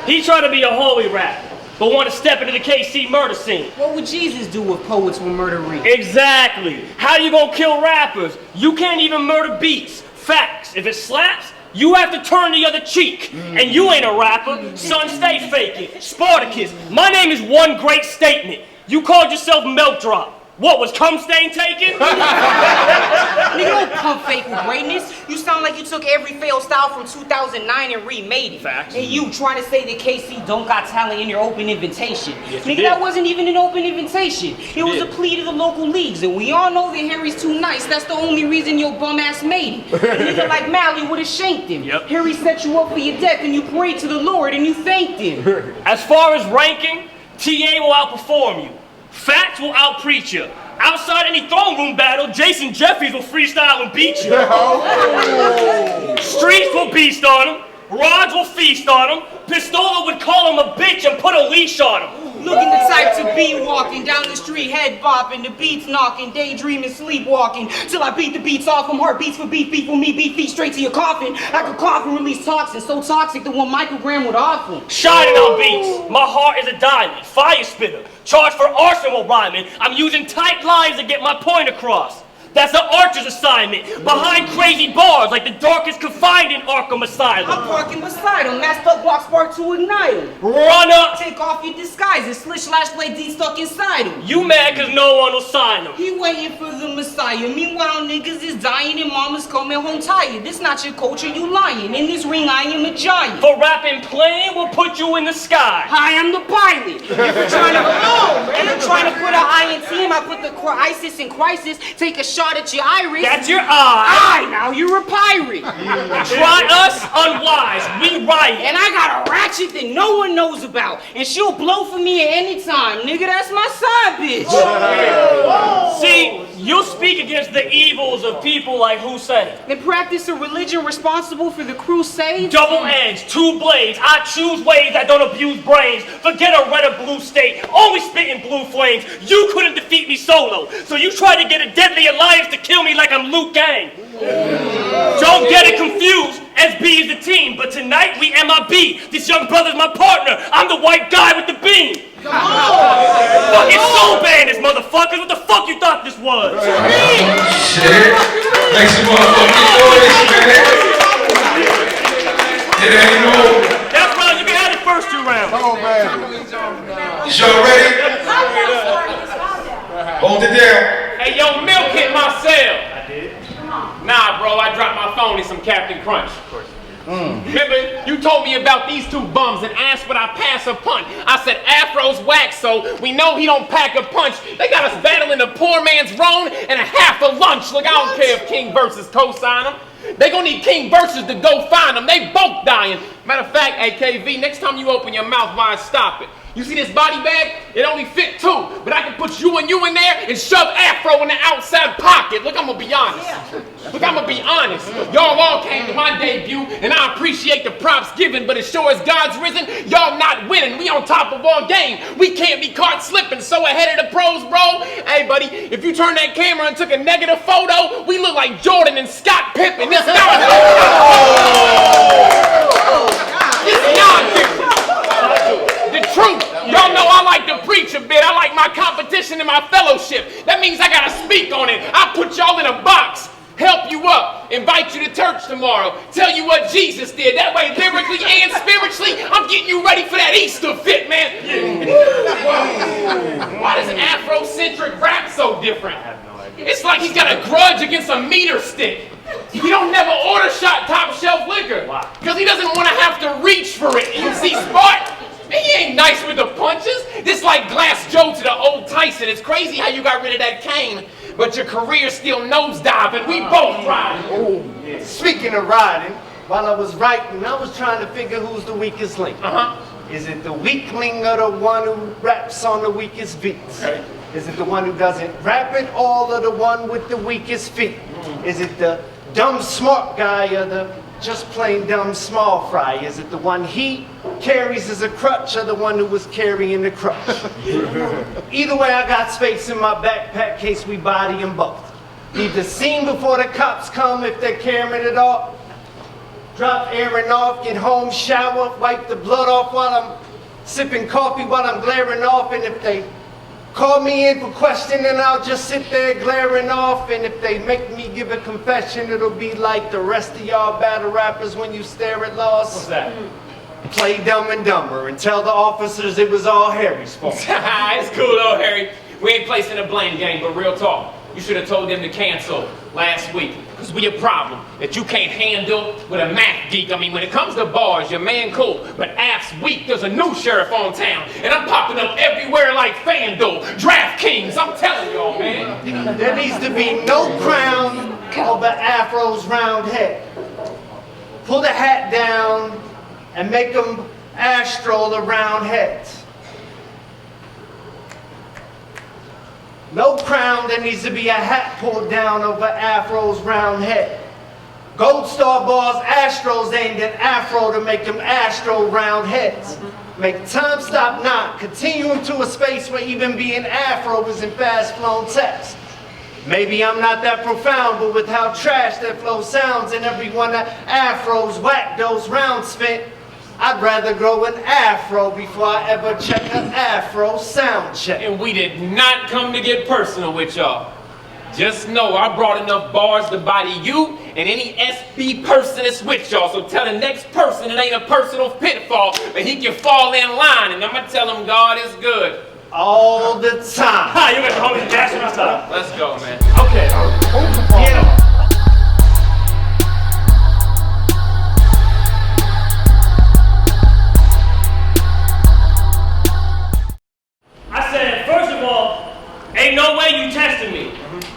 He tried to be a holy rapper, but want to step into the KC murder scene. What would Jesus do if poets were murdering? Exactly. How you gonna kill rappers? You can't even murder beats. Facts. If it slaps, you have to turn the other cheek. And you ain't a rapper. Son, stay faking. Spartacus, my name is one great statement. You called yourself MilkDrop. What, was cum stain taken? Nigga, don't pump fake with greatness. You sound like you took every failed style from 2009 and remade it. Facts. And you trying to say that KC don't got talent in your open invitation. Yes, Nigga, that wasn't even an open invitation. It was a plea to the local leagues. And we all know that Harry's too nice. That's the only reason your bum ass made it. A nigga like Mally would have shanked him. Yep. Harry set you up for your death and you prayed to the Lord and you thanked him. As far as ranking, TA will outperform you. Facts will outpreach you. Outside any throne room battle, Jason Jeffries will freestyle and beat you. Streets will beast on him. Rods will feast on him. Pistola would call him a bitch and put a leash on him. Looking the type to be walking down the street, head bopping, the beats knocking, daydreaming, sleepwalking, till I beat the beats off them. Heartbeats for beef, beef for me, beat feet straight to your coffin. I could cough and release toxins, so toxic the 1 microgram would off them. Shining on beats. My heart is a diamond. Fire spitter. Charged for arson while rhyming. I'm using tight lines to get my point across. That's the archer's assignment. Behind crazy bars like the darkest confined in Arkham Asylum. I'm parking beside him, masked up block spark to ignite him. Run up. Take off your disguises, slish slash blade D stuck inside him. You mad cause no one will sign him. He waiting for the Messiah. Meanwhile, niggas is dying and mama's coming home tired. This not your culture, you lying. In this ring, I am a giant. For rapping plain, we'll put you in the sky. Hi, I'm the pilot. If you're trying to, if you're trying to put an eye in team, I put the ISIS in crisis. Take a shot at your iris. That's your eye. Aye, now you're a pirate. Try us, unwise. We riot. And I got a ratchet that no one knows about. And she'll blow for me at any time. Nigga, that's my side bitch. See, you'll speak against the evils of people like Hussein. Then practice a religion responsible for the crusade. Double edged, 2 blades. I choose ways that don't abuse brains. Forget a red or blue state. Always spitting blue flames. You couldn't defeat me solo. So you tried to get a deadly alliance to kill me like I'm Luke Gang. Don't get it confused. SB is the team, but tonight we MIB. This young brother's my partner. I'm the white guy with the beam. Come on. Fucking Soul Bandits, motherfuckers. What the fuck you thought this was? Shit. Make some motherfucking noise, man. It ain't no. That's right. You can have the first 2 rounds. Soul Bandits. Y'all ready? Hold it down. Hey, yo, Milk hit my cell. I did? Nah, bro, I dropped my phone in some Captain Crunch. Remember, you told me about these 2 bums and asked would I pass a punt. I said Afro's whack, so we know he don't pack a punch. They got us battling a poor man's Rone and a half a lunch. Look, I don't care if King Versus co-sign them. They gonna need King Versus to go find them. They both dying. Matter of fact, AKV, next time you open your mouth wide, stop it. You see this body bag? It only fit 2, but I can put you in there and shove Afro in the outside pocket. Look, I'm gonna be honest. Look, I'm gonna be honest. Y'all all came to my debut, and I appreciate the props given, but as sure as God's risen, y'all not winning. We on top of our game. We can't be caught slipping, so ahead of the pros, bro. Hey, buddy, if you turned that camera and took a negative photo, we look like Jordan and Scott Pippen. This not the truth. Y'all know I like to preach a bit. I like my competition and my fellowship. That means I gotta speak on it. I put y'all in a box, help you up, invite you to church tomorrow, tell you what Jesus did. That way, lyrically and spiritually, I'm getting you ready for that Easter fit, man. Why does Afrocentric rap so different? It's like he's got a grudge against a meter stick. He don't never order shot top shelf liquor. Because he doesn't want to have to reach for it. You see, Spart? He ain't nice with the punches. This like Glass Joe to the old Tyson. It's crazy how you got rid of that cane, but your career still nosediving. We both riding. Oh, speaking of riding, while I was writing, I was trying to figure who's the weakest link. Is it the weakling or the one who raps on the weakest beats? Okay. Is it the one who doesn't rap at all or the one with the weakest feet? Is it the dumb smart guy or the just plain dumb small fry? Is it the one he carries as a crutch or the one who was carrying the crutch? Either way, I got space in my backpack case we body them both. Need the scene before the cops come if they're carrying it all. drop airing off, get home, shower, wipe the blood off while I'm sipping coffee, while I'm glaring off. And if they call me in for questioning, I'll just sit there glaring off. And if they make me give a confession, it'll be like the rest of y'all battle rappers when you stare at loss. What's that? Play Dumb and Dumber and tell the officers it was all Harry's fault. It's cool though, Harry. We ain't placing a blame game, but real talk. You should have told them to cancel last week. Because we a problem that you can't handle with a math geek. I mean, when it comes to bars, your man cool. But Af's weak, there's a new sheriff on town. And I'm popping up everywhere like FanDuel, DraftKings. I'm telling y'all, man. There needs to be no crown over Afro's round head. Pull the hat down and make them astral around heads. No crown, there needs to be a hat pulled down over Afro's round head. Gold star bars, Astros aimed at Afro to make them astro round heads. Make time stop not, continue him to a space where even being Afro is in fast flown text. Maybe I'm not that profound, but with how trash that flow sounds and every one of Afro's whack those rounds spent, I'd rather grow an afro before I ever check an afro sound check. And we did not come to get personal with y'all. Just know I brought enough bars to body you and any SB person that's with y'all. So tell the next person it ain't a personal pitfall, but he can fall in line. And I'm gonna tell him God is good. All the time. Ha, you got the homie Jackson outside. Let's go, man. Okay. Get him. I said, first of all, ain't no way you testing me.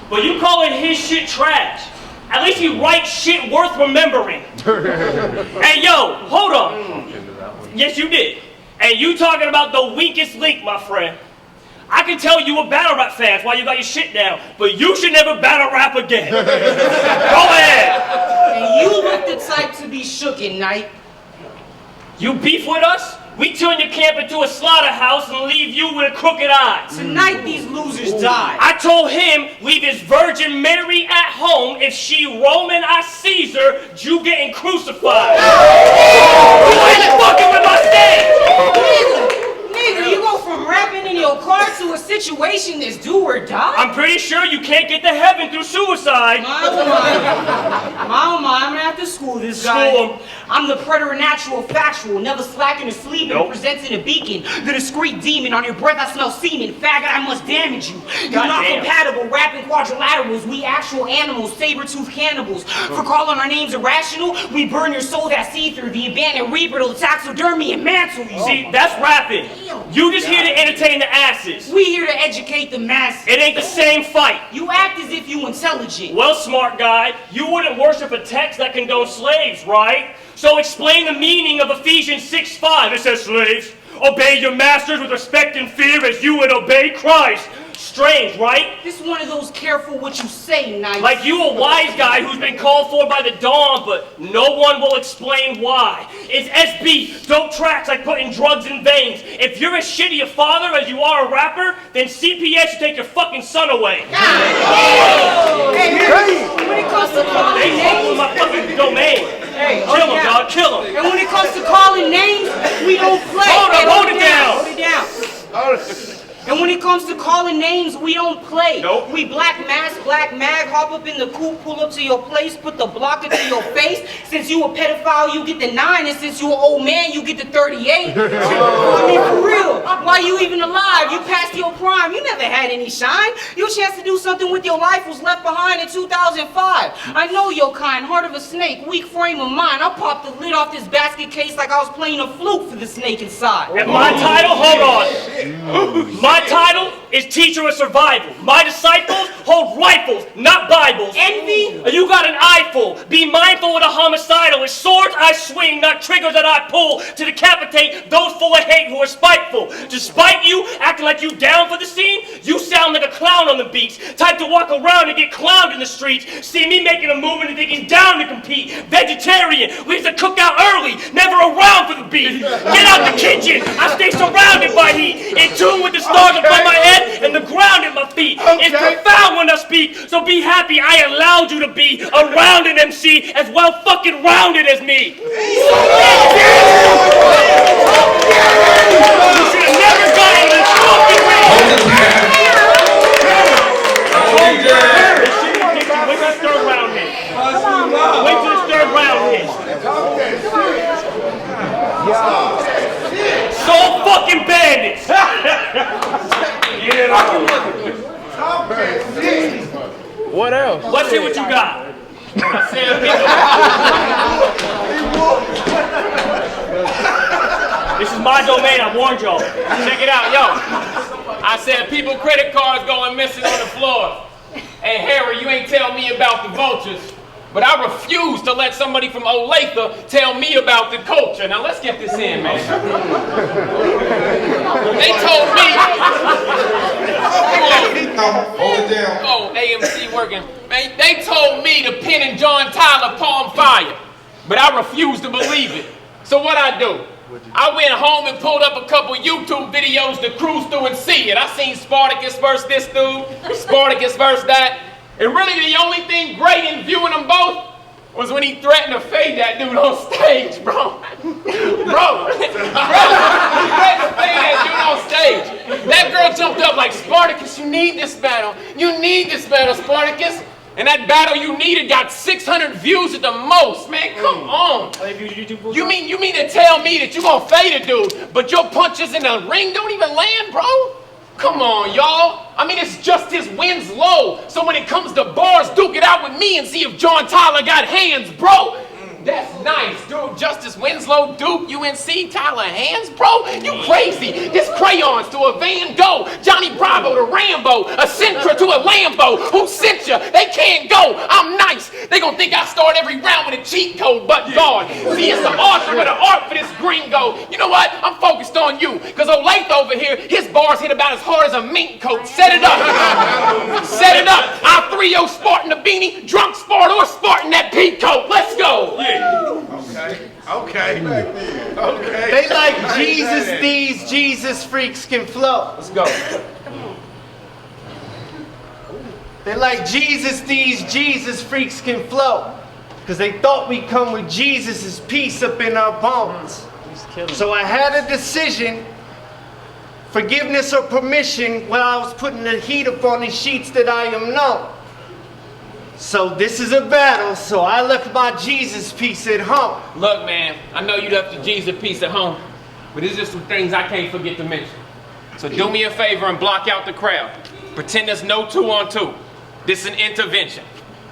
But you calling his shit trash. At least he writes shit worth remembering. Hey, yo, hold on. Yes, you did. And you talking about the weakest link, my friend. I can tell you a battle rap fan while you got your shit down, but you should never battle rap again. Go ahead. And you look the type to be shook at night. You beef with us? We turn your camp into a slaughterhouse and leave you with a crooked eye. Tonight these losers die. I told him leave his Virgin Mary at home. If she Roman, I Caesar, you getting crucified. You ain't fucking with my stage. Nigga, you go from rapping in your car to a situation that's do or die? I'm pretty sure you can't get to heaven through suicide. My oh my, I'm gonna have to school this guy. School him. I'm the preternatural factual, never slacking or sleeping, Nope. presenting a beacon, the discreet demon. On your breath I smell semen, faggot I must damage you. You're not Goddamn. compatible, rapping quadrilaterals, we actual animals, saber-toothed cannibals. For calling our names irrational, we burn your soul that see-through, the abandoned rebuttal, taxidermy and mantle you. See, that's rapping. You just here to entertain the asses. We here to educate the masses. It ain't the same fight. You act as if you intelligent. Well, smart guy, you wouldn't worship a text that condones slaves, right? So explain the meaning of Ephesians 6:5. It says, slaves, obey your masters with respect and fear as you would obey Christ. Strange, right? This is one of those careful what you say nights. Like you a wise guy who's been called for by the dawn, but no one will explain why. It's SB, dope tracks like putting drugs in veins. If you're as shitty a father as you are a rapper, then CPS should take your fucking son away. Hey, when it comes to calling They fuck with names, my fucking domain. hey, Kill him, dog, kill him. And when it comes to calling names, we don't play. Hold up, Hey, hold it down. Hold it down. And when it comes to calling names, we don't play. Nope. We black mask, black mag, hop up in the coupe, pull up to your place, put the blocker to your face. Since you a pedophile, you get the 9, and since you an old man, you get the 38. I mean, for real, why you even alive? You passed your prime, you never had any shine. Your chance to do something with your life was left behind in 2005. I know your kind, heart of a snake, weak frame of mind. I popped the lid off this basket case like I was playing a flute for the snake inside. And my title, hold on. My title is Teacher of Survival. My disciples hold rifles, not Bibles. Envy? You got an eyeful. Be mindful of the homicidal. With swords I swing, not triggers that I pull, to decapitate those full of hate who are spiteful. Despite you acting like you down for the scene, you sound like a clown on the beats. Type to walk around and get clowned in the streets. See me making a movement and think he's down to compete. Vegetarian, we used to cook out early, never around for the beef. Get out the kitchen, I stay surrounded by heat. In tune with the stars above my head and the ground at my feet. It's profound when I speak, so be happy I allowed you to be around an MC as well fucking rounded as me. You should have never gotten this fucking way. Wait till this third round hit. Wait till this third round hit. Soul fucking bandits. What else? Let's see what you got. This is my domain, I warned y'all. Check it out, yo. I said people credit cards going missing on the floor. Hey, Harry, you ain't tell me about the vultures. But I refuse to let somebody from Olathe tell me about the culture. Now let's get this in, man. They told me. Hold it down. Oh, AMC working. Man, they told me to pin in John Tyler Palm Fire. But I refuse to believe it. So what I do? I went home and pulled up a couple YouTube videos to cruise through and see it. I seen Spartacus versus this dude, Spartacus versus that. And really the only thing great in viewing them both was when he threatened to fade that dude on stage, bro. He threatened to fade that dude on stage. That girl jumped up like, Spartacus, you need this battle. You need this battle, Spartacus. And that battle you needed got 600 views at the most, man. Come on. You mean to tell me that you gonna fade a dude, but your punches in the ring don't even land, bro? Come on, y'all. I mean, it's just his wins low. So when it comes to bars, duke it out with me and see if John Tyler got hands, bro. That's nice, dude. Justice Winslow, Duke, UNC, Tyler Hands, bro? You crazy. This crayons to a Van Gogh, Johnny Bravo to Rambo, a Sentra to a Lambo. Who sent you? They can't go. I'm nice. They gonna think I start every round with a cheat code, but God. See, it's the author with an art for this gringo. You know what? I'm focused on you, because Olathe over here, his bars hit about as hard as a mink coat. Set it up. Set it up. I 3-0 Spartan the beanie, drunk Spart or Spartan that peak coat. Let's go. Okay. They like Jesus, these Jesus freaks can flow. Let's go. They like Jesus, these Jesus freaks can flow. Because they thought we come with Jesus' peace up in our bones. So I had a decision, forgiveness or permission, when I was putting the heat up on these sheets that I am known. So this is a battle, so I left my Jesus piece at home. Look, man, I know you left your Jesus piece at home, but there's just some things I can't forget to mention. So do me a favor and block out the crowd. Pretend there's no 2-on-2. This is an intervention.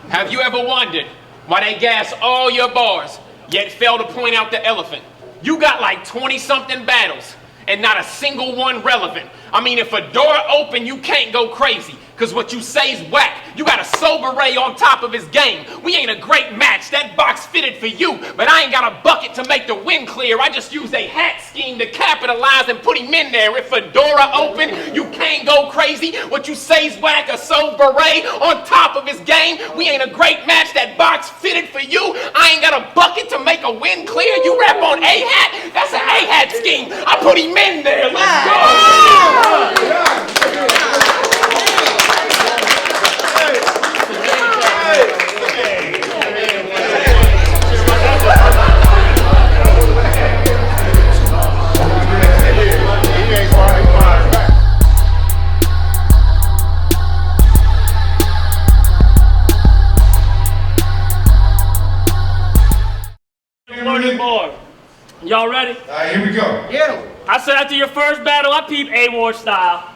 Have you ever wondered why they gas all your bars, yet fail to point out the elephant? You got like 20-something battles, and not a single one relevant. I mean, if a door open, you can't go crazy. Cause what you say is whack. You got a sober Ray on top of his game. We ain't a great match. That box fitted for you, but I ain't got a bucket to make the win clear. I just used a hat scheme to capitalize and put him in there. If Fedora open, you can't go crazy. What you say is whack. A sober Ray on top of his game. We ain't a great match. That box fitted for you. I ain't got a bucket to make a win clear. You rap on A-hat? That's an A-hat scheme. I put him in there. Let's go. Y'all ready? Here we go. Yeah. I said after your first battle, I peep A.Ward style.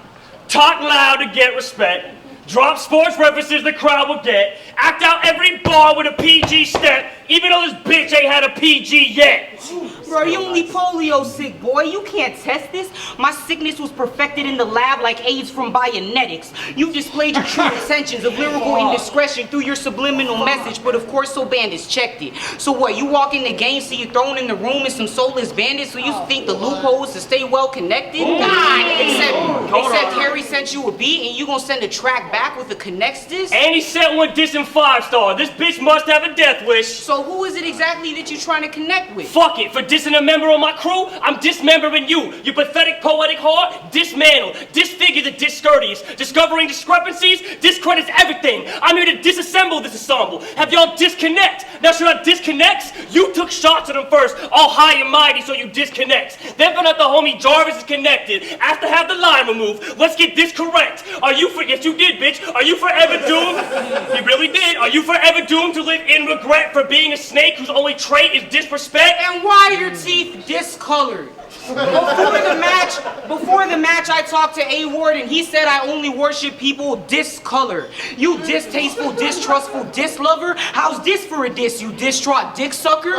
Talk loud to get respect. Drop sports references the crowd will get. Act out every bar with a PG step, even though this bitch ain't had a PG yet. Bro, you only polio sick, boy. You can't test this. My sickness was perfected in the lab like AIDS from Bionetics. You displayed your true intentions of lyrical indiscretion through your subliminal message, but of course Soul Bandits checked it. So what, you walk in the game, see you thrown in the room and some soulless bandits, so you think the loophole is to stay well connected? Except Harry sent you a beat and you gonna send a track back with the connects this? And he sent one dissing 5-star. This bitch must have a death wish. So who is it exactly that you're trying to connect with? Fuck it, for dissing a member of my crew, I'm dismembering you. Your pathetic poetic heart, dismantled, disfigured. figure the discourteous. Discovering discrepancies discredits everything. I'm here to disassemble this ensemble. Have y'all disconnect. Now should I disconnect? You took shots at them first, all high and mighty, so you disconnect. Then found out the homie Jarvis is connected. After have the line removed, let's get this correct. Are you for, yes you did, bitch. Are you forever doomed? You really did. Are you forever doomed to live in regret for being a snake whose only trait is disrespect? And why are your teeth discolored? Before the match, I talked to A.Ward and he said I only worship people discolored. You distasteful, distrustful, dislover. How's this for a diss, you distraught dick sucker?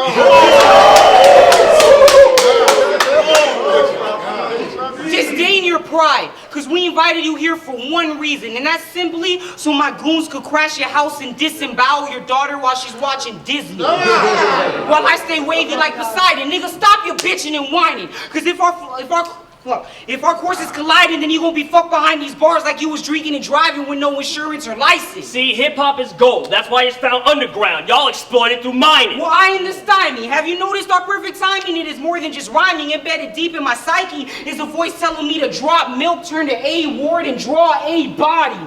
Disdain your pride, cause we invited you here for one reason, and that's simply so my goons could crash your house and disembowel your daughter while she's watching Disney. While I stay wavy like Poseidon. Nigga, stop your bitching and whining, cause if our courses colliding, then you gonna be fucked behind these bars like you was drinking and driving with no insurance or license. See, hip-hop is gold. That's why it's found underground. Y'all exploit it through mining. Well, I ain't the stymie. Have you noticed our perfect timing? It is more than just rhyming. Embedded deep in my psyche is a voice telling me to drop milk, turn to A.Ward, and draw a body.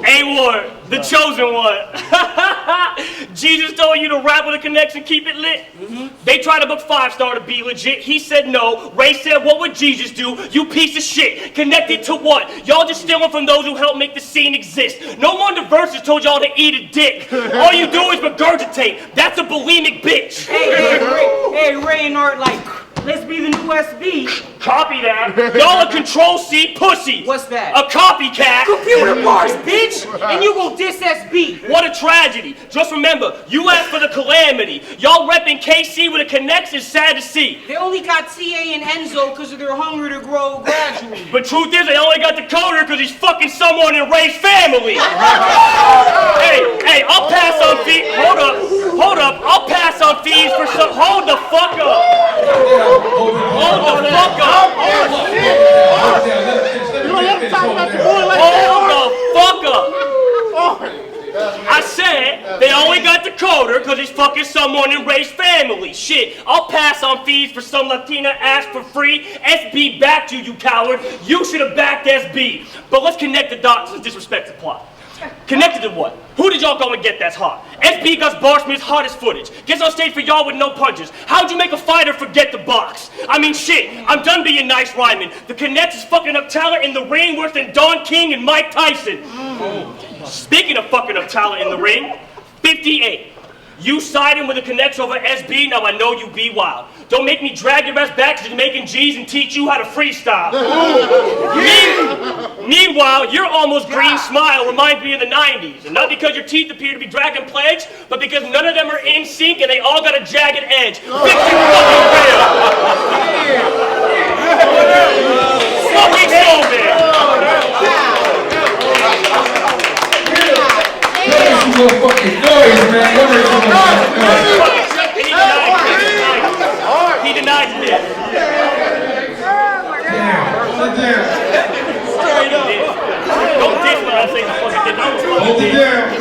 A.Ward, the chosen one. Jesus told you to rap with a connection, keep it lit. They tried to book 5-star to be legit. He said no. Ray said, what would Jesus do? You piece of shit. Connected to what? Y'all just stealing from those who helped make the scene exist. No wonder Versus told y'all to eat a dick. All you do is regurgitate. That's a bulimic bitch. Hey, Ray and Art, like, let's be the new SB. Copy that. Y'all a Control-C pussy. What's that? A copycat. Computer bars, bitch! And you gon' diss SB. What a tragedy. Just remember, you asked for the calamity. Y'all repping KC with a connection, sad to see. They only got TA and Enzo because of their hunger to grow gradually. But truth is, they only got Dakota because he's fucking someone in Ray's family. Hey, I'll pass on fees. Hold up. I'll pass on fees for some. Hold the fuck up. Hold the fuck up. Hold the fuck up. I said they only got Dakota because he's fucking someone in Ray's family. Shit, I'll pass on fees for some Latina asked for free. SB backed you, you coward. You should have backed SB. But let's connect the dots and disrespect the plot. Connected to what? Who did y'all go and get that's hot? SB got Barsmith's hottest footage. Gets on stage for y'all with no punches. How'd you make a fighter forget the box? I mean, shit, I'm done being nice rhyming. The Connect is fucking up talent in the ring worse than Don King and Mike Tyson. Speaking of fucking up talent in the ring, 58. You siding with the Connects over SB, now I know you be wild. Don't make me drag your ass back to Jamaican G's and teach you how to freestyle. Meanwhile, your almost green smile reminds me of the 90s. And not because your teeth appear to be dragon plagues, but because none of them are in sync and they all got a jagged edge. Fix your fucking real. Fucking so man. Fucking noise, man. He denies it. Damn. Hold it down. Don't diss when I say the fucking thing. Hold it down.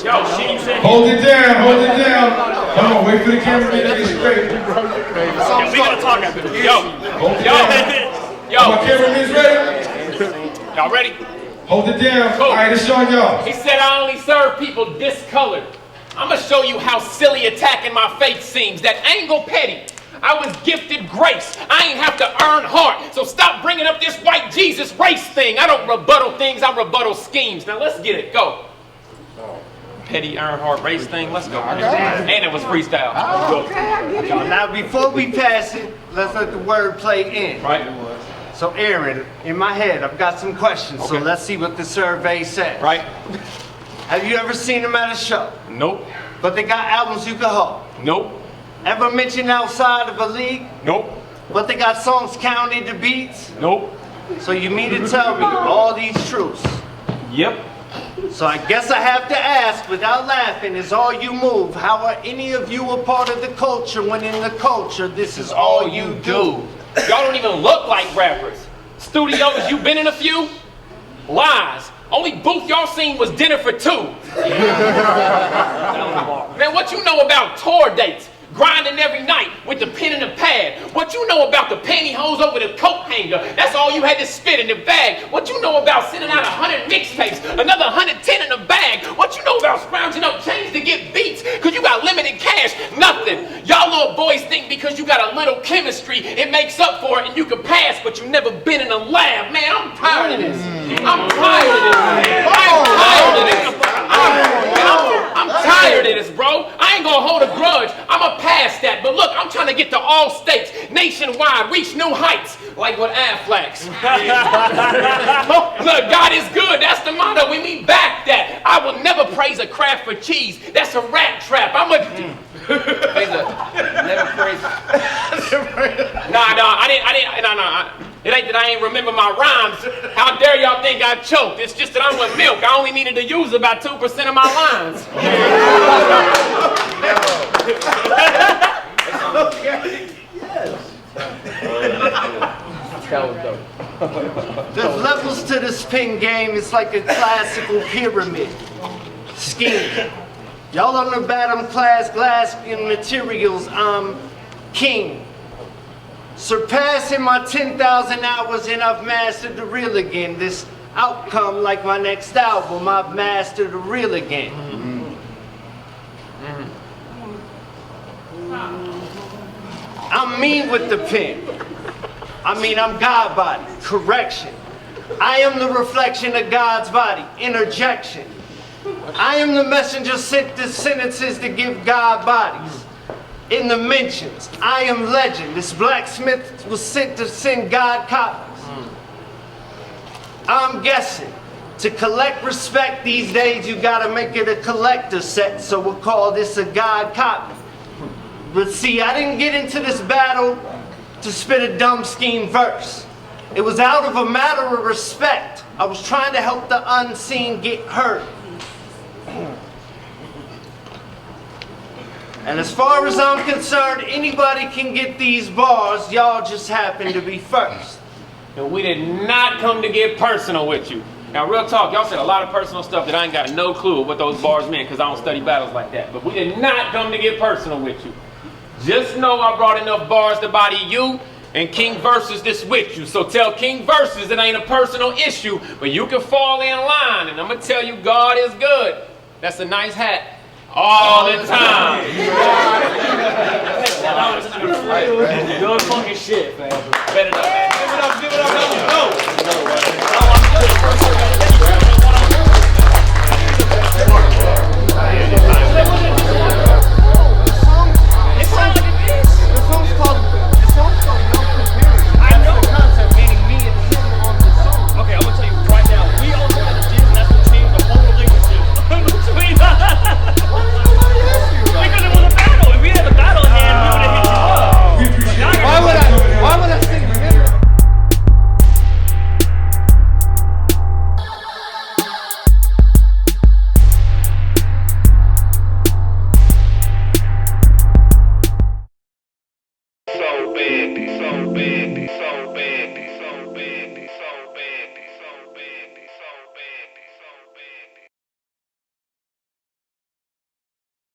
Yo, shit, you said. Hold it down. Hold it down. Come on, wait for the camera to get straight. Yeah, we gotta talk after this. Yo. My cameraman's ready? Y'all ready? Hold it down. Cool. All right, it's on y'all. He said I only serve people discolored. I'm gonna show you how silly attacking my faith seems. That ain't go petty. I was gifted grace. I ain't have to earn heart. So stop bringing up this white Jesus race thing. I don't rebuttal things, I rebuttal schemes. Now let's get it, go. Petty Earnhardt race thing, let's go. And it was freestyle. Now, before we pass it, let's let the word play in. Right? So, Aaron, in my head, I've got some questions. So Okay. let's see what the survey says. Right? Have you ever seen them at a show? Nope. But they got albums you can hold. Nope. Ever mentioned outside of a league? Nope. But they got songs counted to beats? Nope. So you mean to tell me all these truths? Yep. So I guess I have to ask, without laughing, is all you move, how are any of you a part of the culture when in the culture this is all you do? Y'all don't even look like rappers. Studios, you been in a few? Lies. Only booth y'all seen was Dinner for Two. Man, what you know about tour dates? grinding every night with the pen and the pad. What you know about the pantyhose over the coat hanger? That's all you had to spit in the bag. What you know about sending out 100 mixtapes, another 110 in the bag? What you know about scrounging up change to get beats? Cause you got limited cash? Nothing. Y'all little boys think because you got a little chemistry, it makes up for it and you can pass, but you never been in a lab. Man, I'm tired of this. I'm tired of this. I'm tired of this. I'm tired of this, bro. I ain't gonna hold a grudge. I'ma pass that. But look, I'm trying to get to all states, nationwide, reach new heights, like with Affleck's. Look, God is good. That's the motto. We mean back that. I will never praise a craft for cheese. That's a rat trap. I'm a... Never praise... Nah, it ain't that I ain't remember my rhymes. How dare y'all think I choked? It's just that I'm with milk. I only needed to use about 2% of my lines. There's levels to this pen game. It's like a classical pyramid scheme. Y'all on the bottom class glass and materials. I'm king. Surpassing my 10,000 hours and I've mastered the real again. This outcome, like my next album, I've mastered the real again. I'm mean with the pen. I mean, I'm God body. Correction. I am the reflection of God's body. Interjection. I am the messenger sent the sentences to give God bodies. In the mentions, I am legend. This blacksmith was sent to send God copies. I'm guessing. To collect respect these days, you gotta make it a collector set, so we'll call this a God copy. But see, I didn't get into this battle to spit a dumb scheme verse. It was out of a matter of respect. I was trying to help the unseen get heard. And as far as I'm concerned, anybody can get these bars. Y'all just happen to be first. And we did not come to get personal with you. Now, real talk, y'all said a lot of personal stuff that I ain't got no clue what those bars meant because I don't study battles like that. But we did not come to get personal with you. Just know I brought enough bars to body you and King Versus this with you. So tell King Versus it ain't a personal issue, but you can fall in line. And I'm going to tell you God is good. That's a nice hat. All the time. Good fucking shit, man. Bet it up, man.